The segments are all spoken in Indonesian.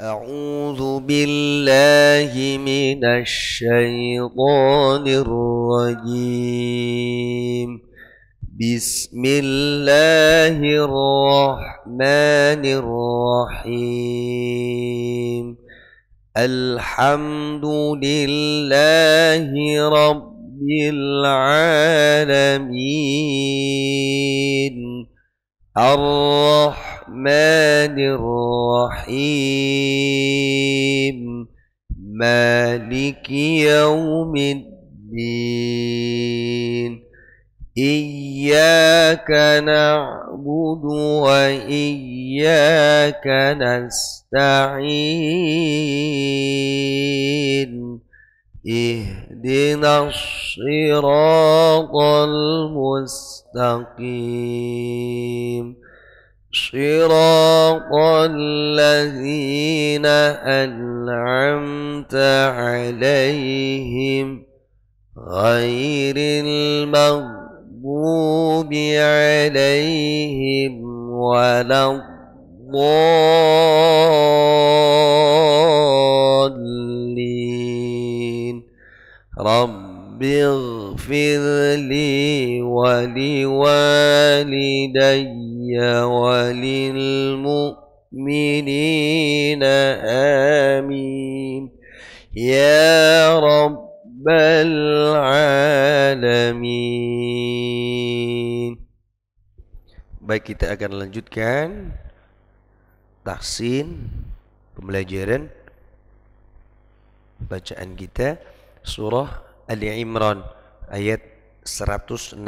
أعوذ بالله من الشيطان الرجيم. بسم الله الرحمن الرحيم. الحمد لله رب العالمين الرحمن الرحيم مالك يوم الدين. إياك نعبد وإياك نستعين. اهدنا الصراط المستقيم صراط الذين أنعمت عليهم غير المغضوب عليهم ولا الضالين. رب اغفر لي ولوالدي وللمؤمنين آمين يا رب العالمين. Baik, kita akan lanjutkan tahsin pembelajaran bacaan kita surah Ali Imran ayat 166.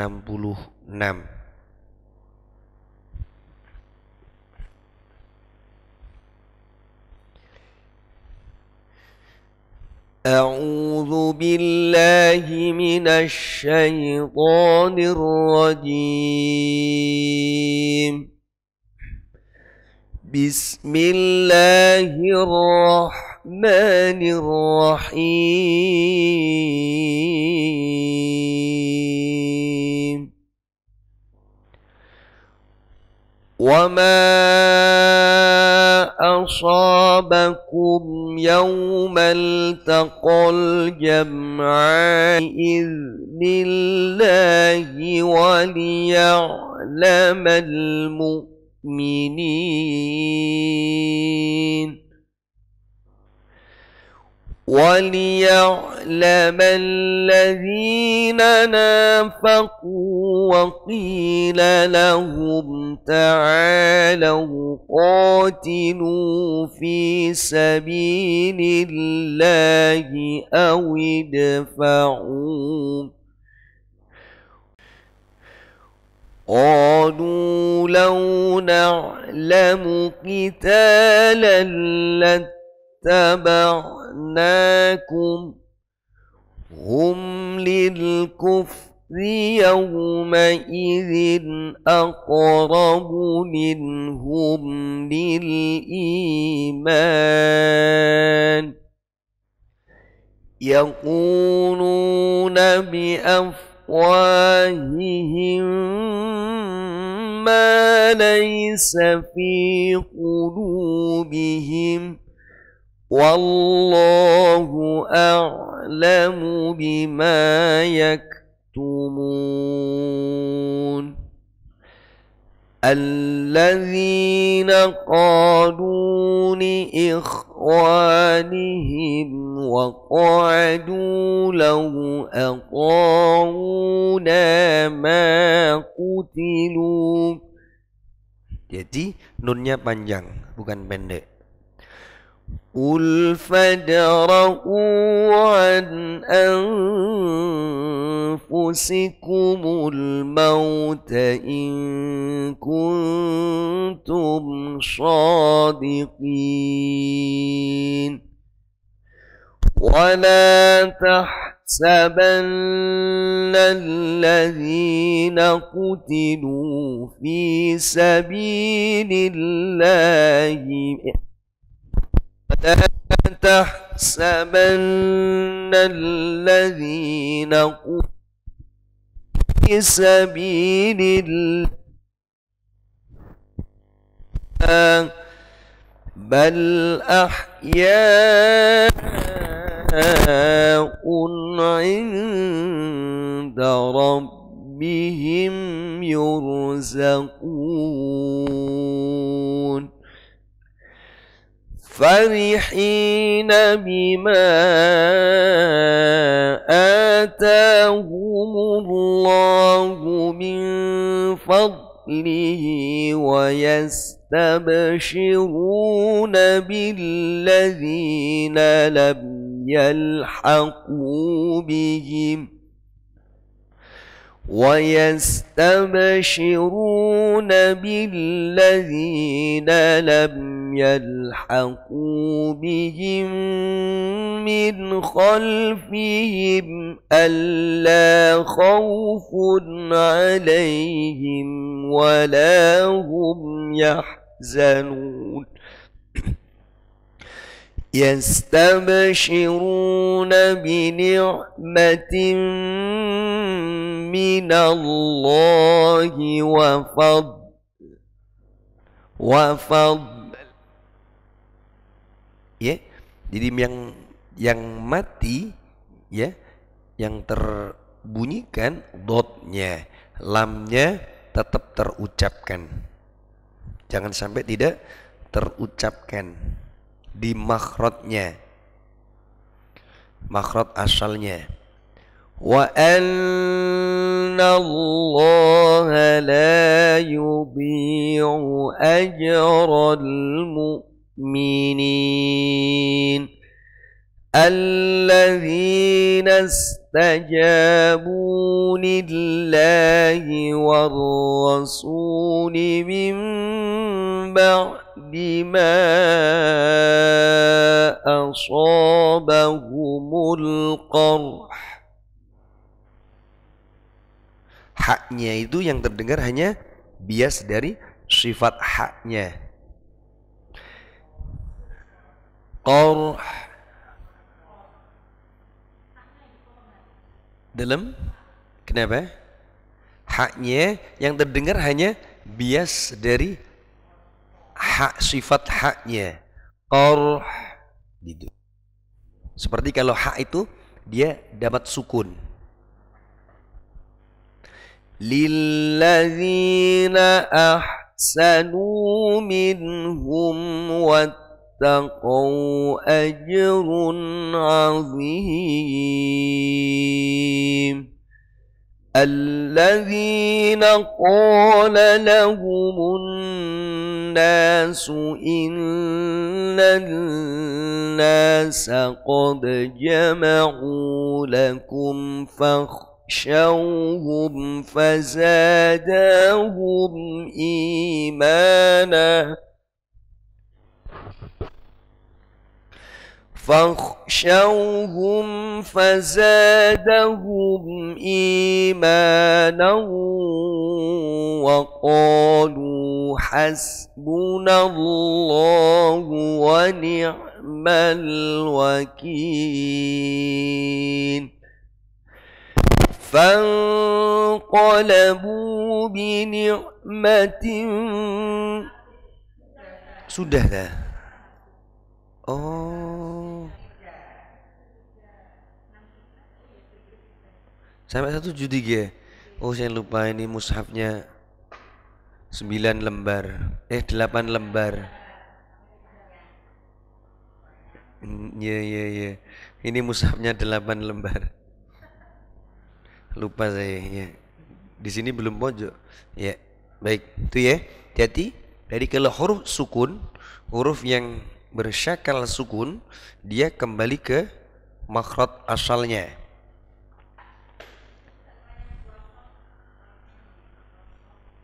أعوذ بالله من الشيطان الرجيم. بسم الله الرحمن الرحيم. وما أصابكم يوم التقى الجمعان بإذن الله وليعلم المؤمنين وليعلم الذين نافقوا. وقيل لهم تعالوا قاتلوا في سبيل الله أو ادفعوا. قالوا لو نعلم قتالا لاتبعناكم. هم للكفر يومئذ أقرب منهم للإيمان. يقولون بأفواههم ما ليس في قلوبهم والله أعلم بما يكتمون. الذين قالوا لإخوانهم وقعدوا لو أطاعونا ما قتلوا. Jadi nunnya panjang, bukan pendek. قل فادرءوا عن أنفسكم الموت إن كنتم صادقين. ولا تحسبن الذين قتلوا في سبيل الله لا تحسبن الذين قتلوا في سبيل الله بل أحياء عند ربهم يرزقون فرحين بما آتاهم الله من فضله ويستبشرون بالذين لم يلحقوا بهم يلحقوا بهم من خلفهم ألا خوف عليهم ولا هم يحزنون يستبشرون بنعمة من الله وفضل. Ya, jadi yang mati ya, yang terbunyikan dotnya, lamnya tetap terucapkan. Jangan sampai tidak terucapkan di makhrajnya, makhraj asalnya. Wa anna Allah la yudhi'u ajral mu'minin الذين استجابوا لله والرسول من بعد ما أصابهم القرح. Haknya itu yang terdengar hanya bias dari sifat haknya. Qarh dalam, kenapa? Haknya yang terdengar hanya bias dari hak, sifat haknya. Qarh gitu. Seperti kalau hak itu dia dapat sukun. Lilladzina ahsanu minhum wattaqau ajrun azim. الذين قال لهم الناس إن الناس قد جمعوا لكم فاخشوهم فزادهم إيمانا وقالوا حسبنا الله ونعم الوكيل فانقلبوا بنعمة. Sudah dah. Oh, sampai 173. Oh, saya lupa ini mushafnya 9 lembar, 8 lembar. Ya. Ini mushafnya 8 lembar. Lupa saya ya. Di sini belum pojok. Ya, baik. Itu ya. Jadi dari kalau huruf sukun, huruf yang bersyakal sukun, dia kembali ke makhraj asalnya.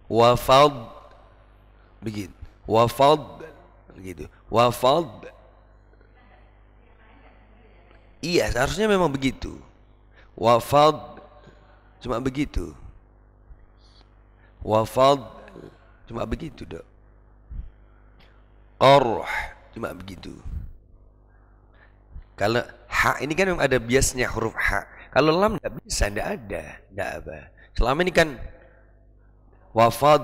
Wafad begitu, wafad begitu, wafad. Iya, seharusnya memang begitu. Wafad cuma begitu. Wafad cuma begitu, Dok. Qarh cuma begitu. Kalau hak ini kan memang ada biasnya huruf hak. Kalau lam enggak bisa, enggak ada, enggak apa. Selama ini kan wafad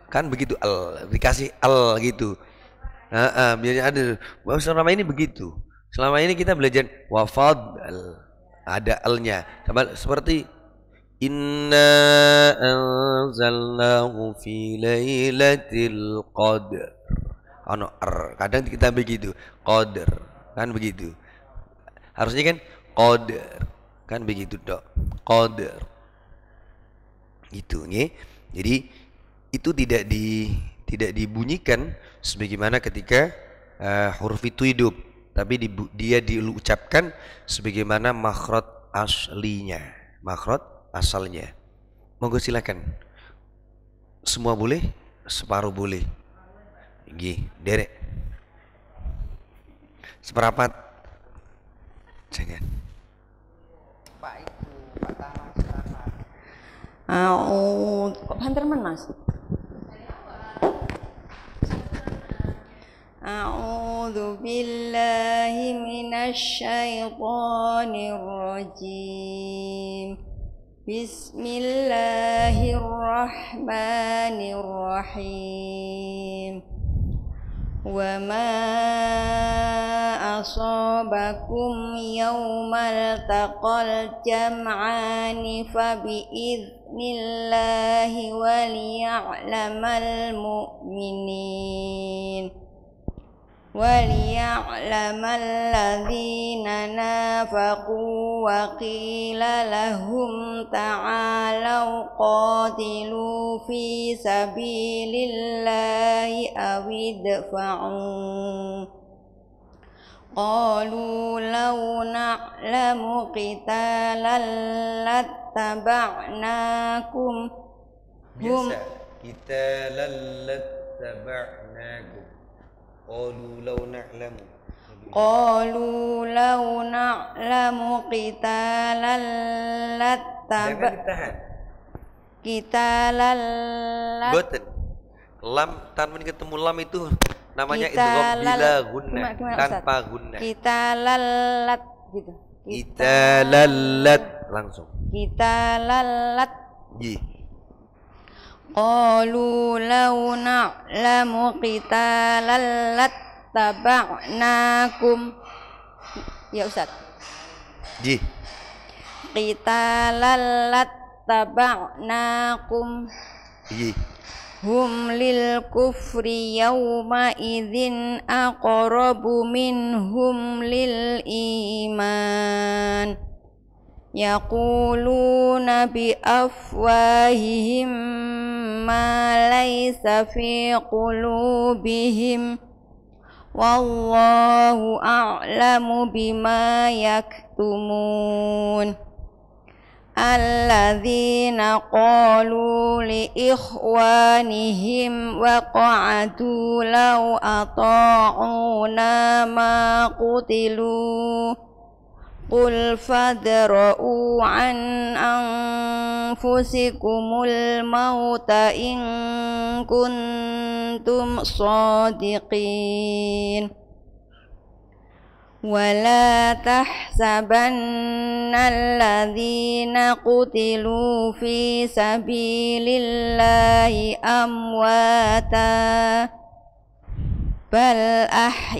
kan begitu, al dikasih al gitu. Biasanya ada. Selama ini begitu. Selama ini kita belajar wafad ada alnya. Seperti inna anzalnahu fi lailatul qadr. Kadang kita begitu. Qadr kan begitu. Harusnya kan qadr kan begitu dok. Qadr itu nih. Jadi itu tidak dibunyikan sebagaimana ketika huruf itu hidup, tapi dia diucapkan sebagaimana makhraj aslinya, makhraj asalnya. Monggo silakan. Semua boleh, separuh boleh. Nggih, derek. Seperapat. Jangan. Pak itu, Pak Tamas. Kok banter Mas? A'udzu billahi minasy syaithanir rajim. Bismillahirrahmanirrahim. Wa ma asabakum yawmal taqal jam'ani fa bi idnillahi waliya'lamal mu'minin. وَلِيَعْلَمَ الَّذِينَ نَافَقُوا وَقِيلَ لَهُمْ تَعَالَوْا قَاتِلُوا فِي سَبِيلِ اللَّهِ أَوِ ادْفَعُوا قَالُوا لَوْ نَعْلَمُ قِتَالًا لَاتَّبَعْنَاكُمْ biasa qitalan lattaba'nakum. Qalu law na'lamu qitalan qitalan boten lam tanpa ketemu lam itu namanya idgham bila gunnah tanpa gunnah. Qitalan gitu. Qitalan langsung. Qitalan Nggih. Qalu law na'lamu qitalan lattaba'nakum. Ya Ustaz. Nggih. Qitalan lattaba'nakum. Nggih. Hum lil kufri yawma idzin aqrabu minhum lil iman. Yaquluna bi afwahihim ma laysa fi qulubihim wallahu a'lamu bima yaktumun. Alladzina qalu li ikhwanihim wa qa'adu law ata'una ma qutilu qul fadra'u an anfusikumul mauta in kuntum shadiqin. Wala tahsabanna alladhina qutilu fi sabilillahi amwata bal ahya'un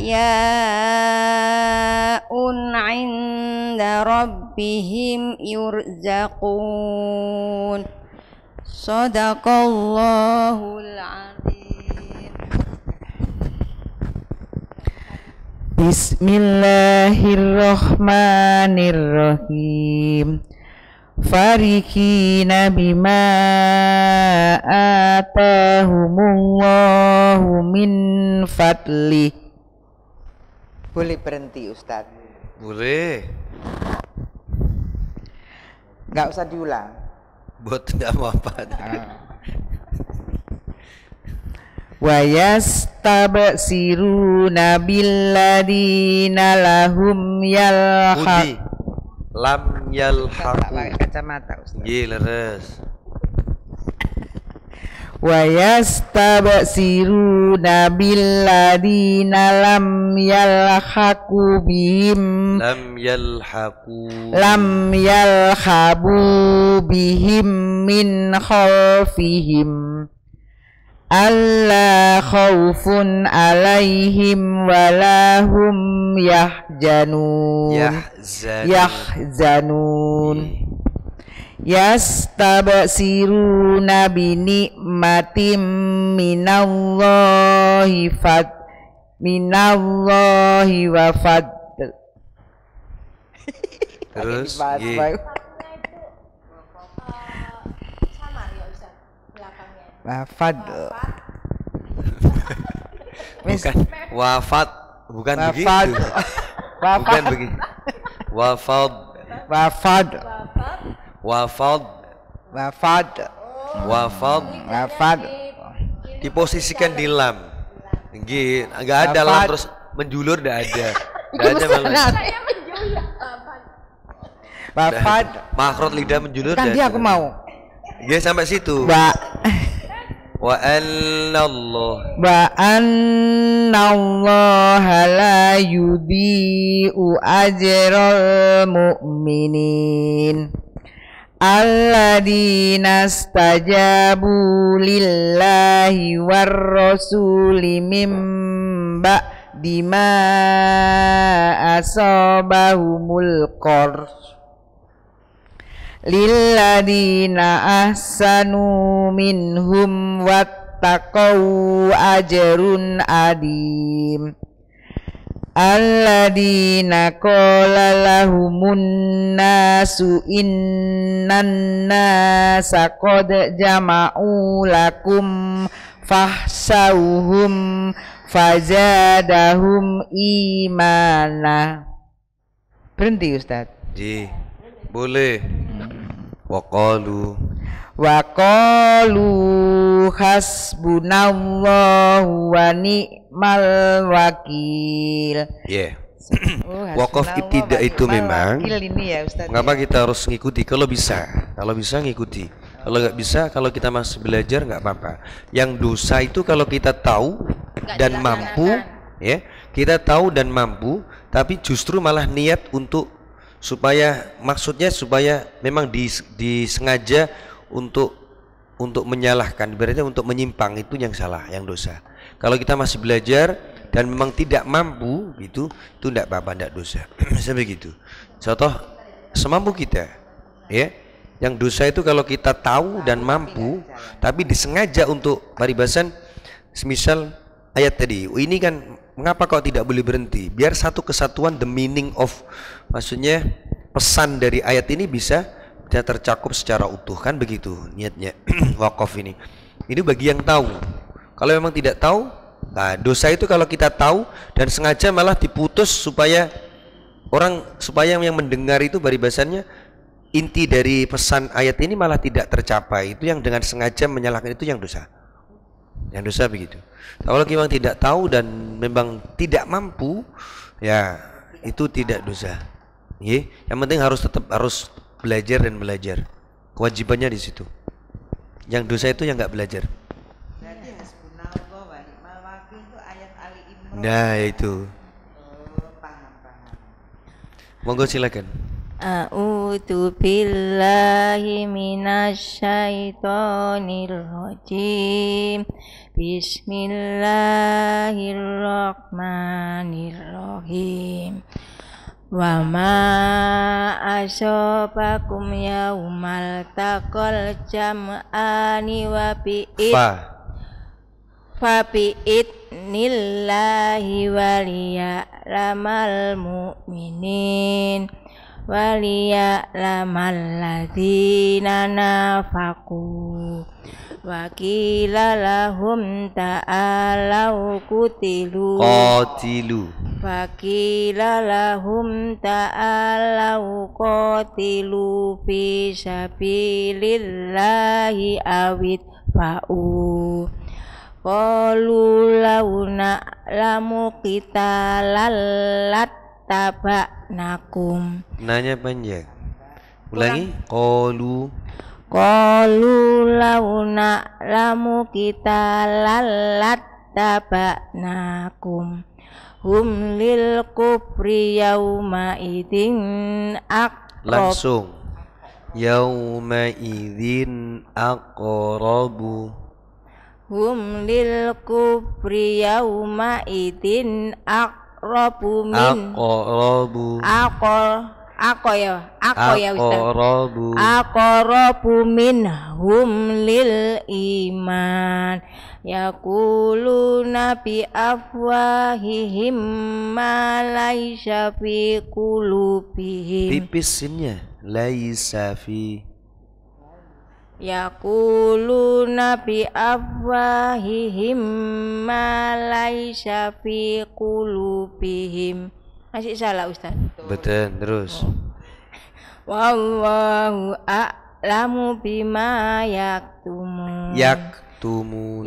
'inda rabbihim yurzaqun. Shadaqallahul 'azim. Bismillahirrahmanirrahim. Farihina bima atahumullahu min fadli. Boleh berhenti Ustaz? Boleh. Nggak usah diulang. Buat tidak apa-apa. Wa yastabsiruna billadina lahum yalhaq. Lam yalhaqu. Pakai kacamata Ustaz. Nggih, leres. Wa yastabsiruna billadina lam yalhaqu bihim. Lam yalhabu bihim min khalfihim alla khaufun alaihim walahum yahzanun yastabsiruna binikmatim minallahi wa fadl. Terus wafat bukan wafat, bukan begitu. Bukan begitu. Wafat. Diposisikan di lam. Nggih, enggak ada lam terus menjulur, enggak ada. Enggak ada malah. Wafat. Makhraj lidah menjulur. Kan dia aku mau. Nggih sampai situ. Wa annallaha la yudhi'u ajral mu'minin alladzina stajabu lillahi war rasuli mim ba'di ma asabahumul qarh lilladina ahsanu minhum wattaqau ajrun adim alladina qala lahumun nasu innan nasa qad jama'u lakum fahsauhum fazadahum imana. Berhenti Ustaz. Ji, boleh. Waqalu hasbunallahu wa ni'mal wakil. Wakaf ibtida itu memang ini ya, Ustaz, mengapa kita harus ngikuti kalau bisa ngikuti, kalau nggak bisa, kalau kita masih belajar nggak apa-apa. Yang dosa itu kalau kita tahu dan mampu, ya kita tahu dan mampu, tapi justru malah niat untuk maksudnya supaya memang disengaja untuk menyalahkan, berarti untuk menyimpang, itu yang salah, yang dosa. Kalau kita masih belajar dan memang tidak mampu gitu, itu tidak apa-apa, tidak dosa. Sampai gitu. Contoh semampu kita, ya. Yang dosa itu kalau kita tahu dan mampu tapi disengaja untuk paribasan, semisal ayat tadi, ini kan mengapa kau tidak boleh berhenti? Biar satu kesatuan, the meaning of, maksudnya pesan dari ayat ini bisa tercakup secara utuh, kan begitu niatnya. Wakaf ini bagi yang tahu. Kalau memang tidak tahu, nah dosa itu kalau kita tahu dan sengaja malah diputus supaya yang mendengar itu paribasannya, inti dari pesan ayat ini malah tidak tercapai, itu yang dengan sengaja menyalahkan, itu yang dosa. Yang dosa begitu. Kalau memang tidak tahu dan memang tidak mampu, ya itu tidak dosa. Yang penting tetap harus belajar dan belajar. Kewajibannya di situ. Yang dosa itu yang nggak belajar. Berarti hasbunallah wa ni'mal wakil itu ayat Ali Imran. Nah itu. Paham. Monggo silakan. A'udzu billahi minasyaitonir rajim. Bismillahirrahmanirrahim. Wa ma asabakum yaumal taqal jam'ani wa bi'idnillahi waliya'lamal mu'minin waliya'lamal ladzina nafaqu wa qila lahum ta'alau qatilu Fakila lahum ta'alau qatilu fi sabilillahi awid fa'u qalu law na'lamu qitalan lattaba'nakum. Nanya panjang. Ulangi. Qalu law na'lamu qitalan lattaba'nakum. Hum lil kufri yauma idzin langsung yauma idzin aqrabu. hum lil kufri yauma idin aqrabu min aqrabu minhum lil iman yaquluna bi afwahihim ma laisa fi qulubihim tipis sinnya laisa fi yaquluna bi afwahihim ma laisa fi qulubihim. Masih salah Ustaz? Betul, terus. Wallahu a'lamu bima yaktumun. Yaktumun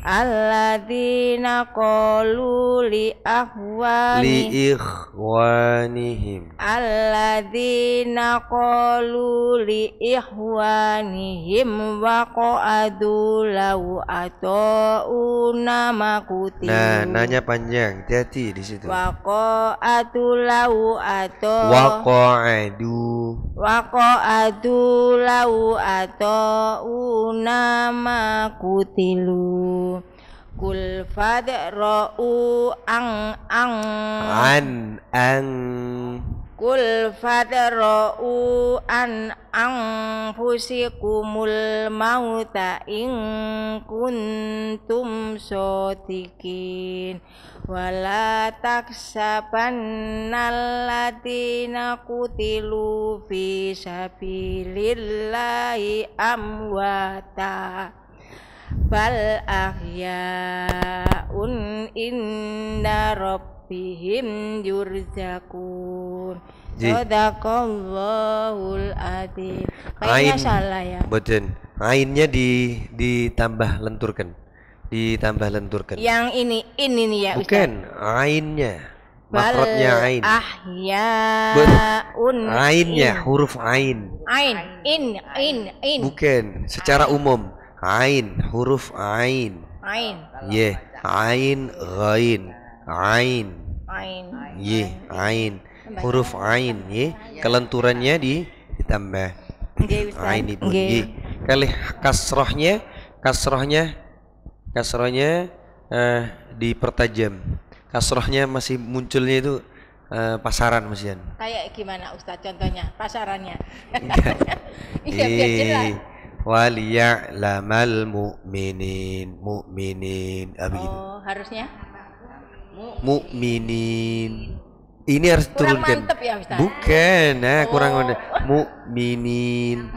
alladzina qalu li ikhwanihim alladzina qalu li ikhwanihim wa qa'adu law ata'una makutil. Nah, nanya panjang, hati-hati di situ. Wa qa'adu law ata'u wa qa'adu law ata'una makutilu. Kul fadra'u Kul fadra'u an anfusikumul mauta in kuntum shodiqin wala taksabannal ladina qutilu fi sabilillahi amwata bal ahyaun inda rabbihim yurzakun. Sadaqallahul adzim. Kayaknya salah ya. Betul. Ainnya ditambah lenturkan. Yang ini nih ya Ustaz. Bukan, ainnya. Makrotnya ain. Ahyaun. Ainnya huruf ain. In. Bukan, secara umum. Ain, huruf ain. Ye, ain, ghain. Ain. Ye, ain. Huruf ain, ye. Kelenturannya ditambah. Ain ibu. Ye. Kali kasrohnya dipertajam. Kasrohnya masih munculnya itu pasaran masian. Kayak gimana Ustaz contohnya pasarannya? Iya biar jelas. Waliya'lamal mu'minin begitu. Oh, harusnya mu'minin. Ini harus kurang turunkan. Mantep ya Ustaz? Bukan, nah kurang mantep. Mu'minin.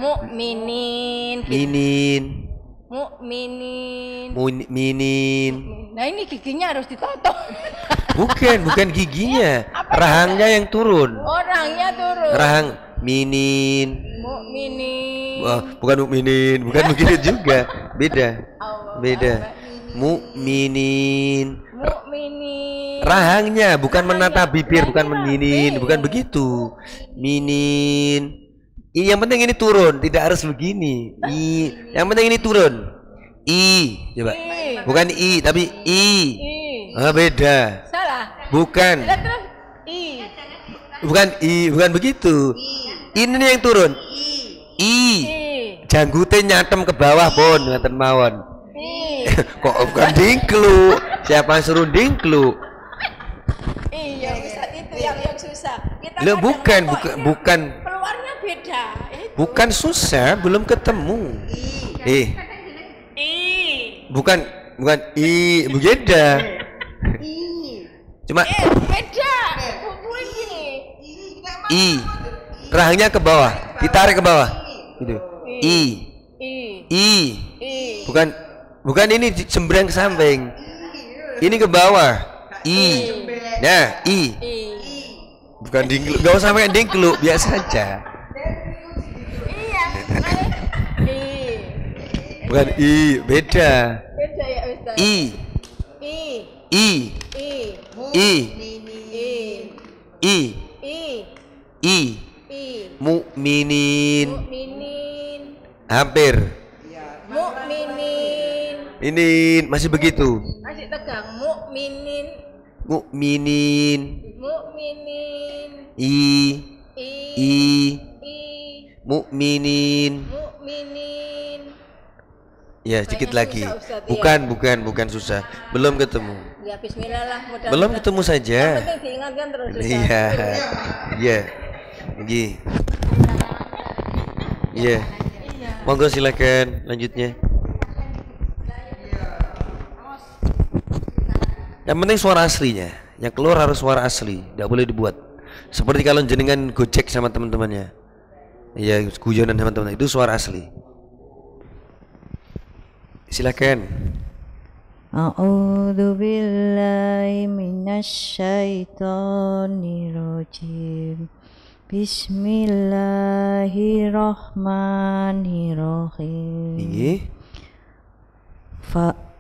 Nah ini giginya harus ditotok. Bukan giginya. Rahangnya yang turun. Orangnya turun. Rahang minin. Wah, bukan mukminin, bukan begitu juga. Beda. Mukminin. Rahangnya bukan menata bibir, bukan meninin, bukan begitu. Minin. Yang penting ini turun, tidak harus begini. Yang penting ini turun. Coba. Bukan tapi beda. Salah. Bukan. Bukan begitu. Ini nih yang turun. Janggute nyatem ke bawah pun ngaten mawon. Kok bukan dingklu? Siapa yang suruh dingklu? Iya, Ustaz itu yang susah. Loh, bukan. Keluarnya beda. Bukan susah, belum ketemu. Bukan beda. Cuma beda. rahangnya ke bawah, ditarik ke bawah. Gitu. Bukan ini sembrang ke samping. Ini ke bawah. Nah, bukan dingkluk, gak usah pakai dingkluk, biasa aja. Bukan beda. Beda ya Ustaz. Mukminin. Hampir. Mukminin. Ini masih begitu. Masih tegang. Mukminin. Mukminin. Mukminin. Ya, sedikit lagi. susah, Ustadz, ya. Bukan susah. Belum ketemu. Ya bismillah lah. Mudah-mudahan. Belum ketemu saja. Yang penting diingatkan terus. Ustadz. Iya. Iya. Iya. Iya. Monggo silakan lanjutnya. Yang penting suara aslinya. Yang keluar harus suara asli, tidak boleh dibuat. Seperti kalau jenengan gojek sama teman-temannya. Iya, guyonan sama teman-teman itu suara asli. Silakan. A'udzu billahi minasyaitonir rajim. Bismillahirrahmanirrahim. Ini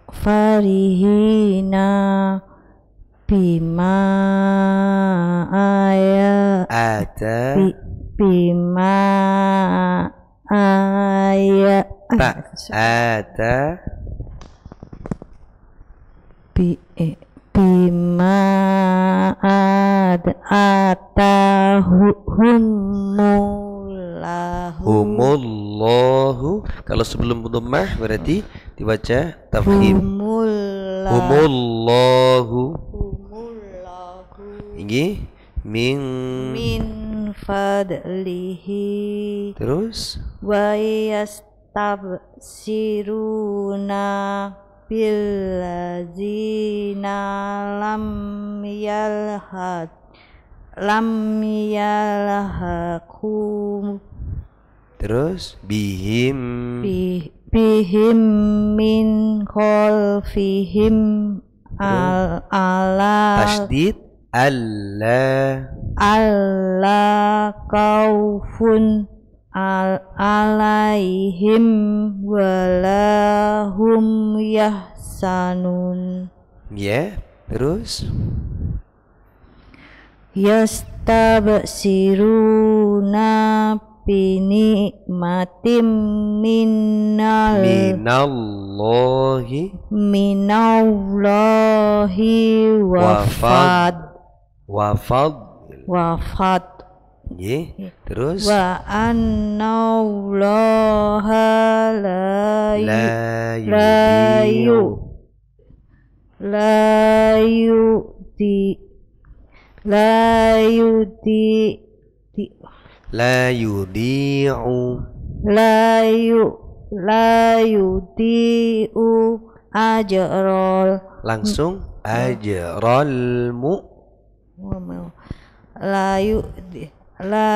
Farihina bima bima bima humullahu. Kalau sebelum dhammah berarti dibaca tafkhim. Humullahu. Ini min fadlihi. Terus Wa yastabsiruna billazina lam yalhaqu. Terus bihim min khalfihim ala tasdid alla kaufun alaihim walahum yahsanun. Ya, terus yastabsiruna binikmatim minallahi wafad. Ya, terus Wa annallaha la yudhi'u ajrol langsung ajral la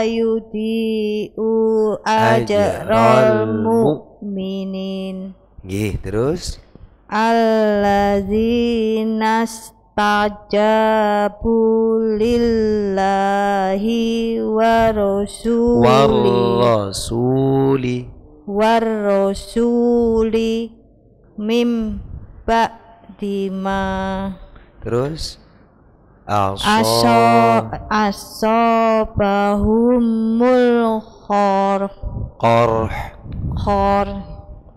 yudi'u ajral mu'minin. Nggih, terus alladzina stajabu lillahi warrasuli mim ba'dima. Terus asobahumul qarh. khor.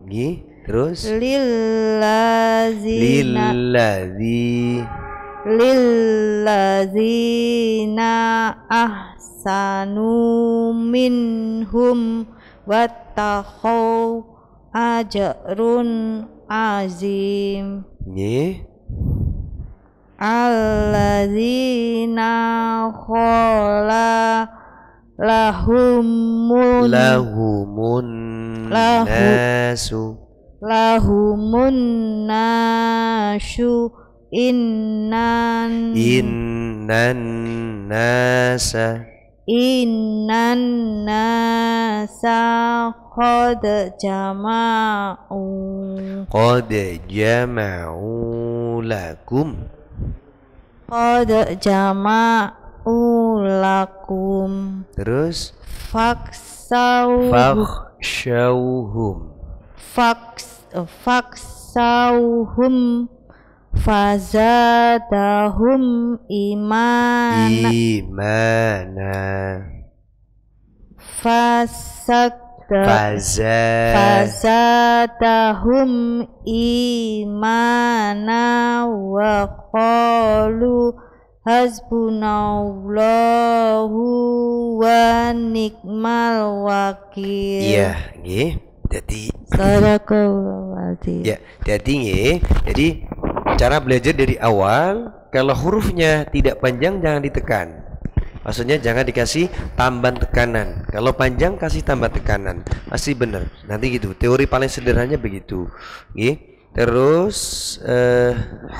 Nggih, terus lillazina ahsanu minhum wattaqau ajrun azim. Nggih, alladzina khala lahumun nasu innan nasa qad jama'u lakum. Terus faksauhum fazadahum imana fazadahum imana wa qalu Hasbunallahu wa ni'mal wakil. Iya, nggih. Jadi Sadaqallahul azim. ya, jadi nggih. Jadi cara belajar dari awal, kalau hurufnya tidak panjang jangan ditekan. Maksudnya jangan dikasih tambahan tekanan. Kalau panjang kasih tambah tekanan. Pasti benar. Nanti gitu. Teori paling sederhananya begitu. Nggih. Terus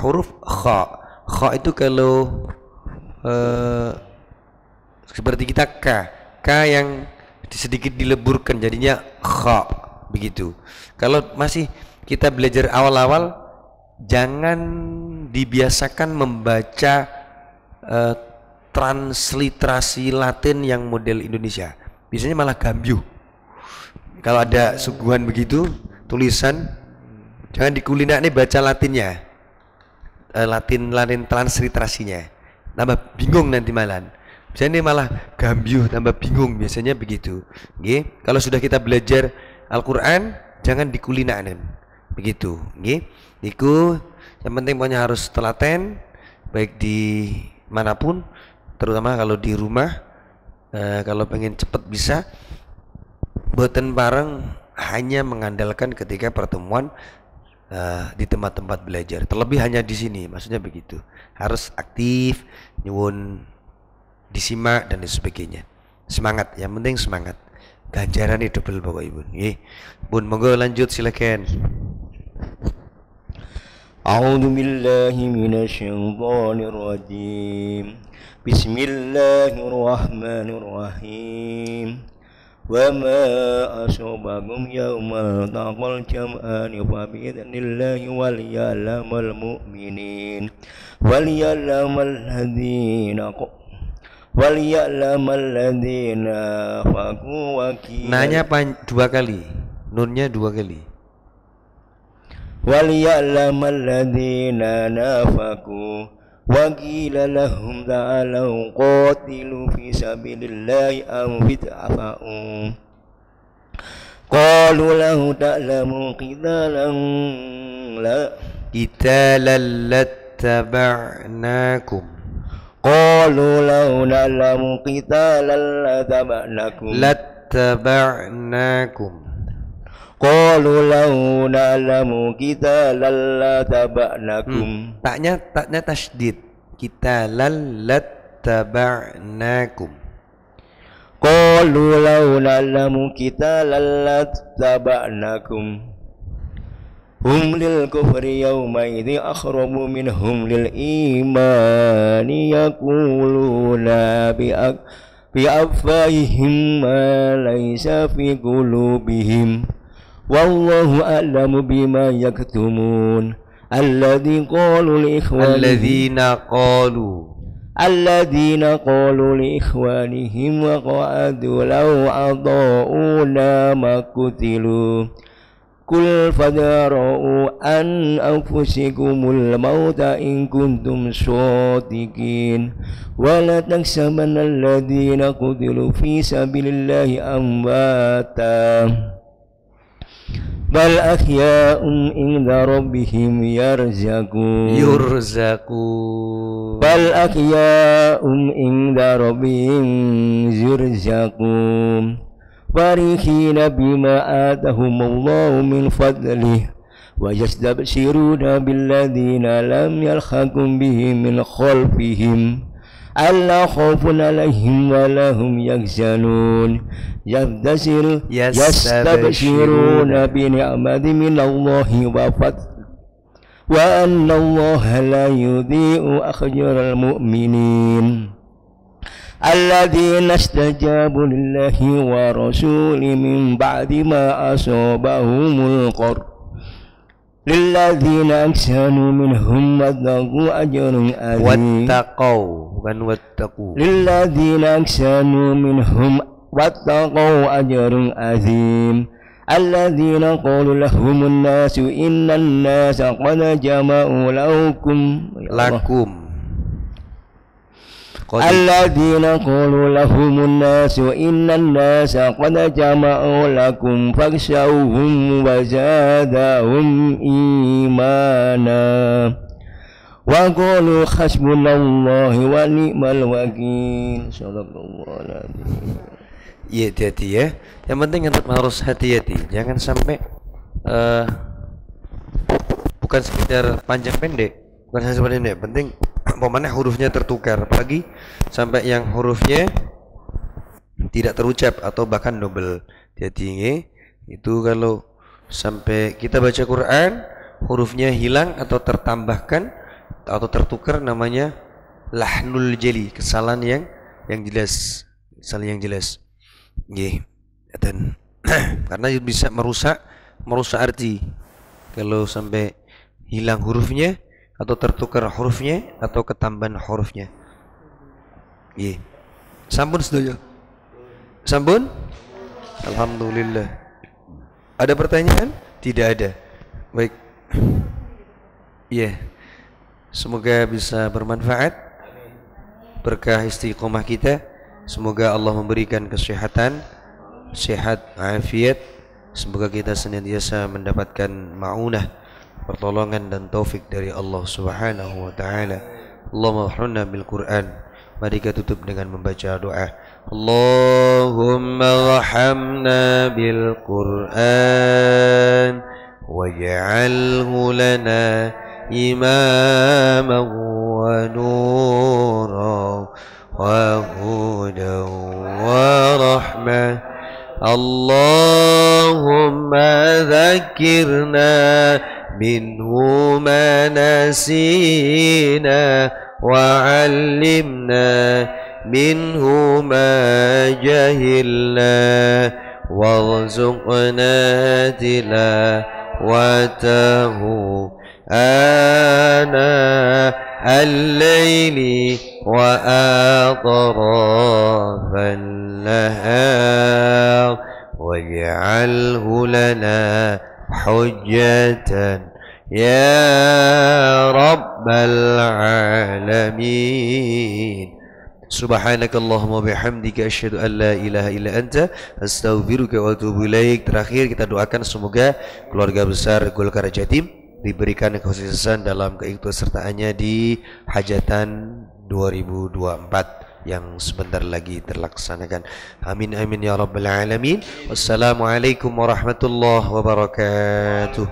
huruf kha. Kha itu kalau seperti kita K yang sedikit dileburkan jadinya kha begitu. Kalau masih kita belajar awal-awal jangan dibiasakan membaca transliterasi Latin yang model Indonesia. Biasanya malah gambyuh. Kalau ada suguhan begitu tulisan jangan dikulinak nih baca Latinnya. Latin transliterasinya. Tambah bingung nanti malah. Biasanya malah gambyuh tambah bingung biasanya begitu. Nggih. Kalau sudah kita belajar Al-Qur'an jangan dikulinakan. Begitu, nggih. Niku yang penting pokoknya harus telaten baik di manapun, terutama kalau di rumah. Kalau pengen cepat bisa boten bareng hanya mengandalkan ketika pertemuan di tempat-tempat belajar. Terlebih hanya di sini, maksudnya begitu. Harus aktif, nyuwun disimak dan sebagainya. Semangat, yang penting semangat. Ganjaran itu double Bapak Ibu. Nggih. Bun, monggo lanjut silakan. A'udzu billahi minasyaitonir rajim. Bismillahirrahmanirrahim. Wa ma asabakum yaumal taqal jam'ani fa bi'idnillahi wal ya'lamal mu'minin wal ya'lamal ladzina faqu wakil. Nanya dua kali. Nunnya dua kali. Wal ya'lamal ladzina nafaqu wa qila lahum ta'alu qatilu fi sabilillahi aw fid'afa'u qalu lahu ta'lamu qitalan lattaba'nakum. qalu lahu na'lamu qitalan lattaba'nakum qalu lahu na'lamu qitalan lattaba'nakum. Taknya tasydid. Qitalan lattaba'nakum. qalu lahu na'lamu qitalan lattaba'nakum hum lil kufri yawma idzi akhrabu minhum lil imani yaquluna bi afwahihim ma laysa fi qulubihim wallahu a'lamu bima yaktumun. Alladzina qalu li ikhwanihim wa qa'adu law adha'una ma qutilu qul fadra'u an anfusikumul mauta in kuntum shadiqin wa la tahsabanna alladzina qutilu fi sabilillahi amwata bal ahya'un inda rabbihim yurzaqun bal ahya'un inda rabbihim yurzaqun farihina bima atahumullahu min fadlihi wa yastabshiruna billadzina lam yalhaqum bihim min khalfihim alla khawfun alaihim wa lahum yahzanun yastabshiruna bi ni'matin minallahi wa fadl wa anna allaha la yudhi'u ajral mu'minin alladzina istajabu lillahi wa rasulihi min ba'di ma asabahumul qarh lilladzina ahsanu minhum wattaqu ajrun azim lilladzina ahsanu minhum wattaqu ajrun azim alladzina qalu lahumun nasu innan nasa qad jama'u lakum alladzina qalu lahumun nasu innan nasa qad jama'u lakum fakhshawhum wa zadahum imana wa qalu hasbunallahu wa ni'mal wakil. Sallallahu alaihi. Iya, hati-hati ya. Yang penting harus hati-hati. Jangan sampai bukan sekedar panjang pendek, bukan hanya seperti ini. Penting pokoknya hurufnya tertukar, apalagi sampai yang hurufnya tidak terucap atau bahkan double. Hati-hati ya. Itu kalau sampai kita baca Quran hurufnya hilang atau tertambahkan atau tertukar, namanya lahnul jali, kesalahan yang jelas, kesalahan yang jelas. Nggih. Dan karena bisa merusak arti kalau sampai hilang hurufnya atau tertukar hurufnya atau ketambahan hurufnya. Nggih. Sampun sedaya. Sampun? Alhamdulillah. Ada pertanyaan? Tidak ada. Baik. Iya. Semoga bisa bermanfaat. Berkah istiqomah kita. Semoga Allah memberikan kesehatan, sehat, afiat. Semoga kita senantiasa mendapatkan ma'unah, pertolongan dan taufik dari Allah Subhanahu wa taala. Allahumma ihrina bil Qur'an. Mari kita tutup dengan membaca doa. Allahumma warhamna bil Qur'an waj'alhu lana imaman wa nuran وهدى ورحمة. اللهم ذكرنا منه ما نسينا وعلمنا منه ما جهلنا وارزقنا تلاوته آناء الليل وأطراف النهار واجعله لنا حجة يا رب العالمين. سبحانك اللهم وبحمدك أشهد أن لا إله إلا أنت أستغفرك وأتوب إليك. Terakhir kita doakan semoga keluarga besar Golkar Jatim diberikan kesuksesan dalam keikutsertaannya di hajatan 2024 yang sebentar lagi terlaksanakan. Amin amin ya rabbal alamin. Wassalamualaikum warahmatullahi wabarakatuh.